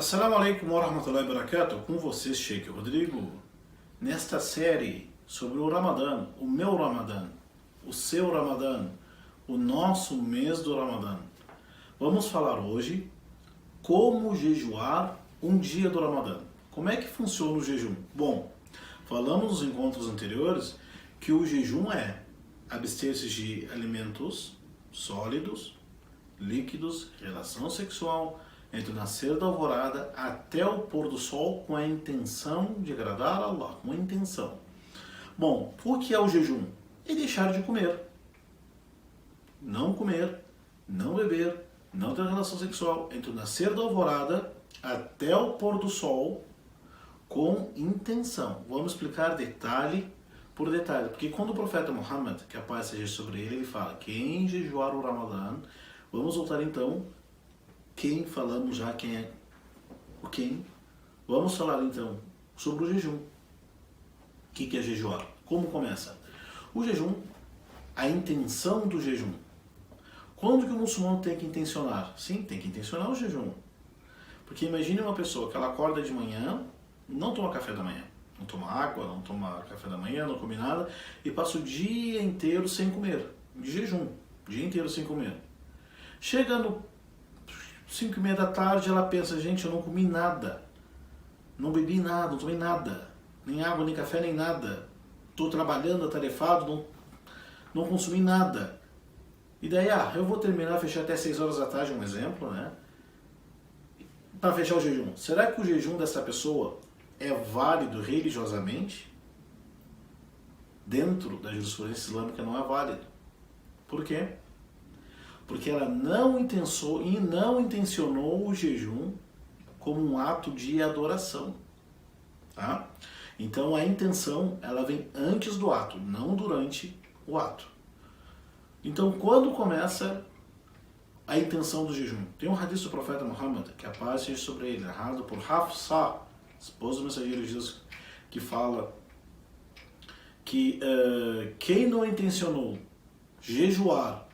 Assalamu alaikum wa rahmatullahi wa barakatuh, com vocês, Sheikh Rodrigo. Nesta série sobre o Ramadã, o meu Ramadã, o seu Ramadã, o nosso mês do Ramadã, vamos falar hoje como jejuar um dia do Ramadã. Como é que funciona o jejum? Bom, falamos nos encontros anteriores que o jejum é abster-se de alimentos sólidos, líquidos, relação sexual, entre o nascer da alvorada até o pôr do sol, com a intenção de agradar a Allah, com a intenção. Bom, o que é o jejum? É deixar de comer, não beber, não ter relação sexual, entre o nascer da alvorada até o pôr do sol, com intenção. Vamos explicar detalhe por detalhe, porque quando o profeta Muhammad, que a paz seja sobre ele, ele fala, quem jejuar o Ramadã, vamos voltar então. Quem falamos já, quem é o quem? Vamos falar então sobre o jejum. O que é jejuar? Como começa? O jejum, a intenção do jejum. Quando que o muçulmano tem que intencionar? Sim, tem que intencionar o jejum. Porque imagine uma pessoa que ela acorda de manhã, não toma café da manhã, não toma água, não toma café da manhã, não come nada, e passa o dia inteiro sem comer, de jejum, o dia inteiro sem comer. Chega no 5:30 da tarde, ela pensa, gente, eu não comi nada, não bebi nada, não tomei nada, nem água, nem café, nem nada, estou trabalhando, atarefado, não consumi nada. E daí, eu vou terminar, fechar até 6 horas da tarde, um exemplo, né? Para fechar o jejum. Será que o jejum dessa pessoa é válido religiosamente? Dentro da jurisprudência islâmica não é válido. Por quê? Porque ela não intencionou o jejum como um ato de adoração. Tá? Então a intenção ela vem antes do ato, não durante o ato. Então quando começa a intenção do jejum? Tem um hadith do profeta Muhammad, que a paz seja sobre ele, narrado por Hafsa, esposa do mensageiro de Deus, que fala que quem não intencionou jejuar,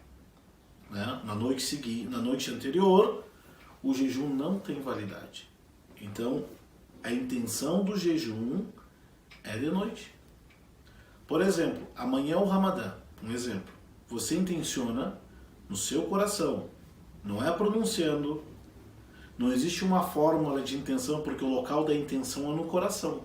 né, na noite anterior, o jejum não tem validade. Então, a intenção do jejum é de noite. Por exemplo, amanhã é o Ramadã, um exemplo. Você intenciona no seu coração, não é pronunciando, não existe uma fórmula de intenção, porque o local da intenção é no coração.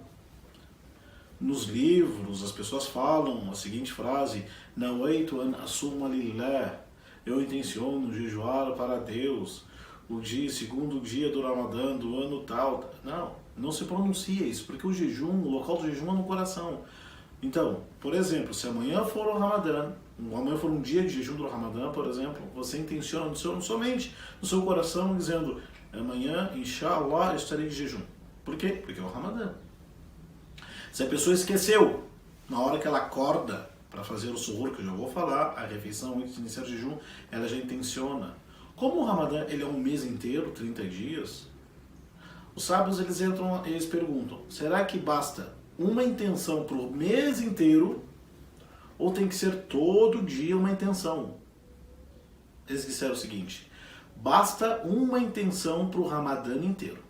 Nos livros, as pessoas falam a seguinte frase, Nawaitu an asuma lillah, eu intenciono jejuar para Deus, segundo dia do Ramadã, do ano tal. Não se pronuncia isso, porque o local do jejum é no coração. Então, por exemplo, se amanhã for o Ramadã, amanhã for um dia de jejum do Ramadã, por exemplo, você intenciona somente no seu coração, dizendo, amanhã, inshallah, eu estarei de jejum. Por quê? Porque é o Ramadã. Se a pessoa esqueceu, na hora que ela acorda, para fazer o suhur, que eu já vou falar, a refeição antes de iniciar o jejum, ela já intenciona. Como o Ramadã ele é um mês inteiro, 30 dias, os sábios eles perguntam, será que basta uma intenção para o mês inteiro ou tem que ser todo dia uma intenção? Eles disseram o seguinte, basta uma intenção para o Ramadã inteiro.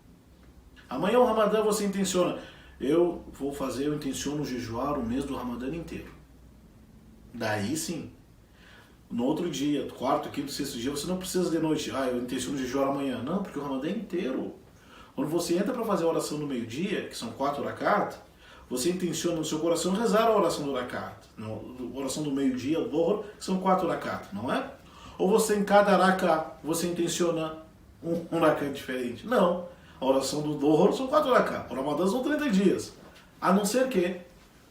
Amanhã o Ramadã você intenciona, eu intenciono jejuar o mês do Ramadã inteiro. Daí sim, no outro dia, quarto, quinto, sexto dia, você não precisa de noite, eu intenciono jejuar amanhã. Não, porque o Ramadã é inteiro. Quando você entra para fazer a oração do meio-dia, que são 4 rakat, você intenciona no seu coração rezar a oração do rakat. A oração do meio-dia, o Dhuhr, que são 4 rakat, não é? Ou você em cada rakat, você intenciona um rakat diferente. Não, a oração do Dhuhr são 4 rakat, o Ramadã são 30 dias. A não ser que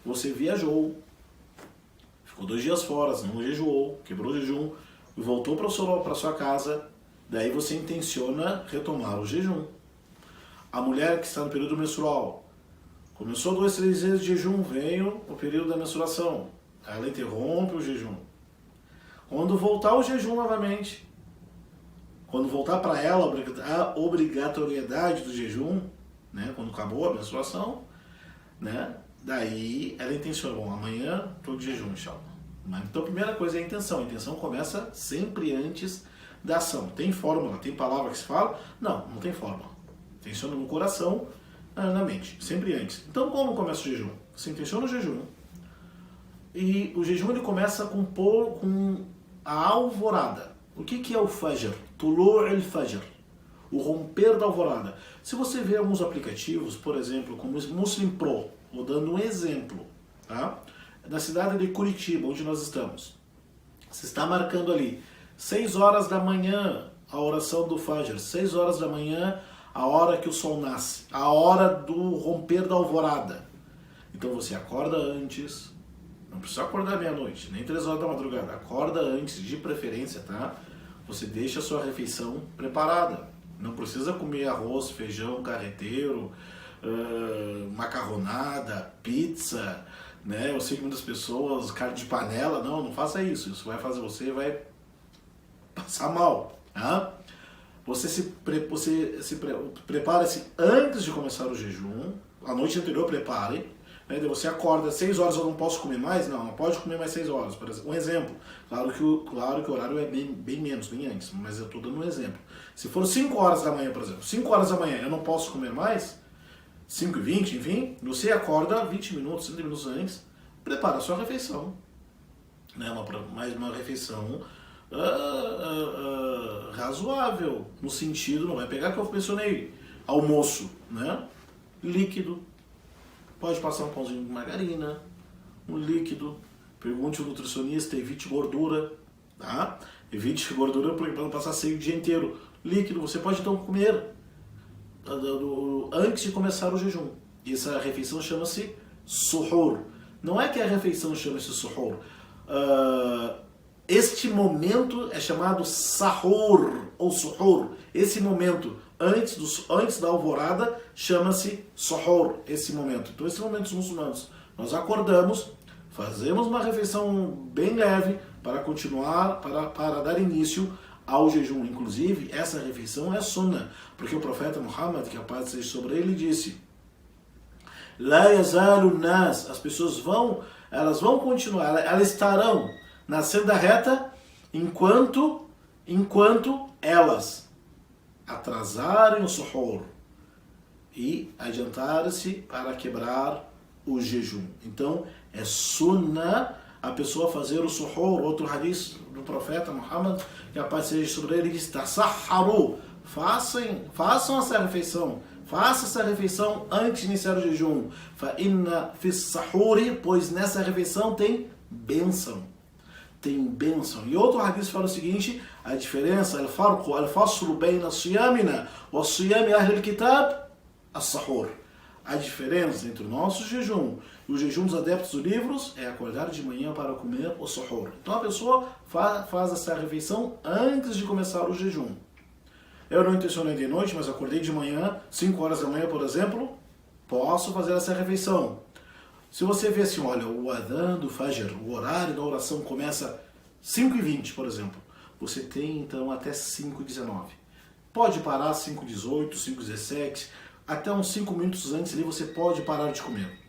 você viajou, ficou 2 dias fora, não jejuou, quebrou o jejum, e voltou para sua casa, daí você intenciona retomar o jejum. A mulher que está no período menstrual, começou 2, 3 dias de jejum, veio o período da menstruação, ela interrompe o jejum. Quando voltar o jejum novamente, quando voltar para ela a obrigatoriedade do jejum, né, quando acabou a menstruação, né, daí ela intenciona, amanhã estou de jejum, inshallah. Então a primeira coisa é a intenção. A intenção começa sempre antes da ação. Tem fórmula, tem palavra que se fala? Não tem fórmula. Intenciona no coração, na mente, sempre antes. Então, como começa o jejum? Você intenciona o jejum, e o jejum ele começa com a alvorada. O que é o Fajr? Tulu' al-Fajr. O romper da alvorada. Se você vê alguns aplicativos, por exemplo, como o Muslim Pro, vou dando um exemplo, tá? Na cidade de Curitiba, onde nós estamos. Você está marcando ali 6 horas da manhã a oração do Fajr, 6 horas da manhã a hora que o sol nasce, a hora do romper da alvorada. Então você acorda antes, não precisa acordar meia-noite, nem 3 horas da madrugada, acorda antes, de preferência, tá? Você deixa a sua refeição preparada. Não precisa comer arroz, feijão, carreteiro, macarronada, pizza, né? Eu sei que muitas pessoas, carne de panela, não faça isso. Isso vai fazer você passar mal, tá? Você prepara-se antes de começar o jejum, a noite anterior prepare, né? Você acorda 6 horas, eu não posso comer mais? Não pode comer mais 6 horas, por exemplo. Um exemplo, claro que o horário é bem menos, bem antes, mas eu estou dando um exemplo. Se for 5 horas da manhã, por exemplo, 5 horas da manhã eu não posso comer mais, 5h20, enfim, você acorda 20 minutos, 30 minutos antes, prepara a sua refeição, né? uma refeição razoável, no sentido, não vai pegar que eu mencionei, almoço, né? Líquido, pode passar um pãozinho de margarina, um líquido, pergunte ao nutricionista, evite gordura, tá? Evite gordura para não passar seio o dia inteiro. Líquido, você pode então comer antes de começar o jejum. E essa refeição chama-se suhur. Não é que a refeição chama-se suhur. Este momento é chamado sahur ou suhur. Esse momento antes da alvorada chama-se suhur. Esse momento. Então, esse momento dos muçulmanos, nós acordamos, fazemos uma refeição bem leve para continuar, para dar início ao jejum. Inclusive, essa refeição é sunnah, porque o profeta Muhammad, que a paz seja sobre ele, disse: La yazalu nas, as pessoas vão continuar, elas estarão na senda reta enquanto elas atrasarem o suhur e adiantarem-se para quebrar o jejum. Então, é sunnah a pessoa fazer o suhur. Outro hadith do profeta Muhammad, que a paz seja sobre ele, diz: Tasahharu, façam essa refeição. Faça essa refeição antes de iniciar o jejum. Fa inna fis sahuri, pois nessa refeição tem bênção. Tem bênção. E outro hadith fala o seguinte: a diferença, al-farqu, al-faslu bayna siyamina wa siyami ahli al-kitab, as-sahur. A diferença entre o nosso jejum e o jejum dos adeptos dos livros é acordar de manhã para comer o suhur. Então a pessoa faz essa refeição antes de começar o jejum. Eu não intencionei de noite, mas acordei de manhã, 5 horas da manhã, por exemplo, posso fazer essa refeição. Se você vê assim, olha, o adhan do Fajr, o horário da oração começa 5h20, por exemplo, você tem então até 5h19. Pode parar 5h18, 5h17, até uns 5 minutos antes ali você pode parar de comer.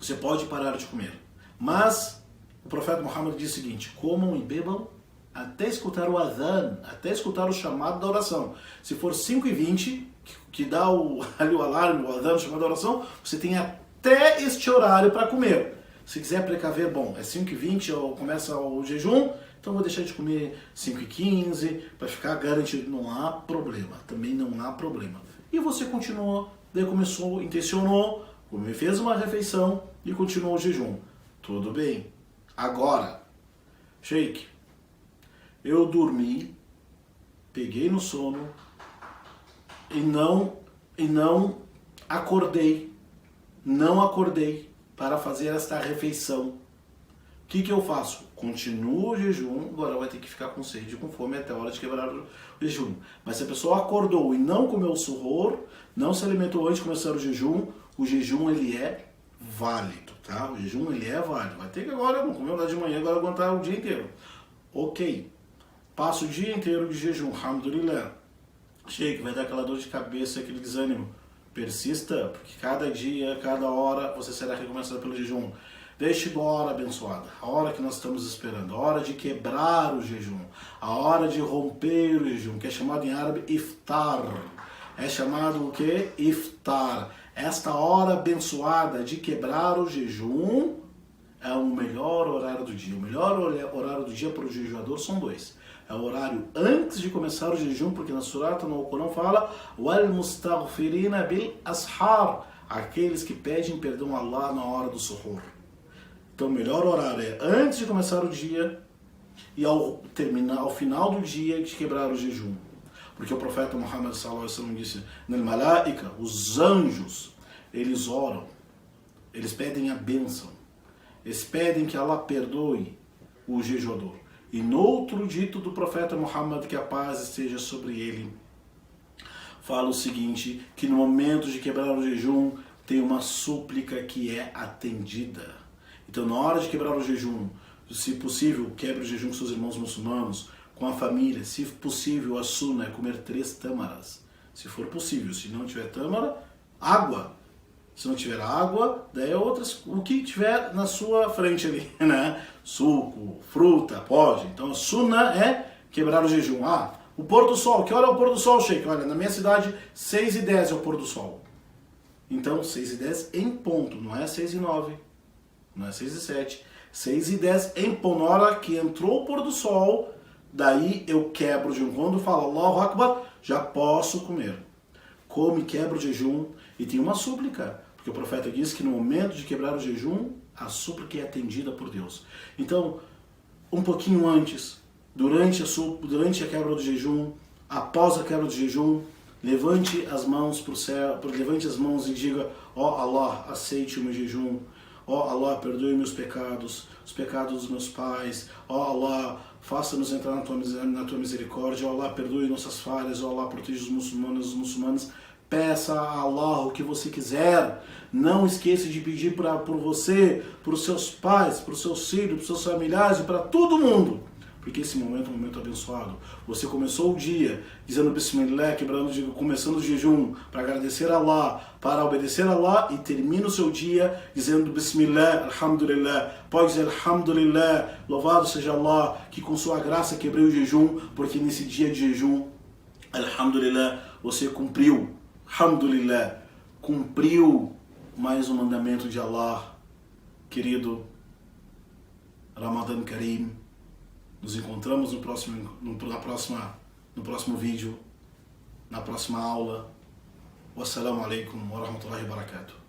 Você pode parar de comer. Mas o profeta Muhammad diz o seguinte: comam e bebam até escutar o adhan, até escutar o chamado da oração. Se for 5h20, que dá o alarme, o adhan, o chamado da oração, você tem até este horário para comer. Se quiser precaver, bom, é 5h20 ou começa o jejum, então vou deixar de comer 5h15 para ficar garantido. Não há problema, também não há problema. E você continuou, daí começou, intencionou, fez uma refeição e continuou o jejum. Tudo bem. Agora, Sheikh, eu dormi, peguei no sono e não acordei. Não acordei para fazer esta refeição. O que eu faço? Continuo o jejum, agora vai ter que ficar com sede e com fome até a hora de quebrar o jejum. Mas se a pessoa acordou e não comeu o suhur, não se alimentou antes de começar o jejum ele é válido, tá? O jejum ele é válido. Vai ter que agora, não comeu nada de manhã, agora aguentar o dia inteiro. Ok. Passa o dia inteiro de jejum, alhamdulillah. Chega, vai dar aquela dor de cabeça, aquele desânimo. Persista, porque cada dia, cada hora, você será recompensado pelo jejum. Deixe a hora abençoada, a hora que nós estamos esperando, a hora de quebrar o jejum, a hora de romper o jejum, que é chamado em árabe iftar. é chamado o que? Iftar. Esta hora abençoada de quebrar o jejum é o melhor horário do dia. O melhor horário do dia para o jejuador são dois. É o horário antes de começar o jejum, porque na Surata, no Alcorão, fala wal mustaghfirina bil ashar, aqueles que pedem perdão a Allah na hora do suhur. Então o melhor horário é antes de começar o dia e ao final do dia de quebrar o jejum. Porque o profeta Muhammad sallallahu alaihi wasallam disse, "Nel malaika", os anjos, eles oram, eles pedem a bênção, eles pedem que Allah perdoe o jejuador. E no outro dito do profeta Muhammad, que a paz esteja sobre ele, fala o seguinte, que no momento de quebrar o jejum, tem uma súplica que é atendida. Então na hora de quebrar o jejum, se possível, quebre o jejum com seus irmãos muçulmanos, com a família. Se possível, a sunna é comer 3 tâmaras. Se for possível. Se não tiver tâmara, água. Se não tiver água, daí é outras, o que tiver na sua frente ali, né? Suco, fruta, pode. Então a sunna é quebrar o jejum. O pôr do sol. Que hora é o pôr do sol, Sheikh? Olha, na minha cidade, 6h10 é o pôr do sol. Então, 6h10 em ponto. Não é 6h09. Não é 6h07. 6h10 em ponto. Na hora que entrou o pôr do sol, daí eu quebro o jejum. Quando falo Allahu Akbar, já posso comer. Come, quebra o jejum. E tem uma súplica, porque o profeta diz que no momento de quebrar o jejum, a súplica é atendida por Deus. Então, um pouquinho antes, durante a quebra do jejum, após a quebra do jejum, levante as mãos para o céu, levante as mãos e diga, ó Allah, aceite o meu jejum. Ó Allah, perdoe meus pecados, os pecados dos meus pais. Ó Allah, faça-nos entrar na tua misericórdia. Ó Allah, perdoe nossas falhas. Ó Allah, proteja os muçulmanos. Peça a Allah o que você quiser. Não esqueça de pedir por você, para os seus pais, para os seus filhos, para os seus familiares e para todo mundo. Porque esse momento é um momento abençoado. Você começou o dia dizendo Bismillah, começando o jejum para agradecer a Allah, para obedecer a Allah, e termina o seu dia dizendo Bismillah, Alhamdulillah. Pode dizer Alhamdulillah, louvado seja Allah, que com sua graça quebrei o jejum, porque nesse dia de jejum, Alhamdulillah, você cumpriu. Alhamdulillah, cumpriu mais um mandamento de Allah. Querido, Ramadan Karim. Nos encontramos no próximo vídeo, na próxima aula. Wassalamu alaikum wa rahmatullahi wa barakatuh.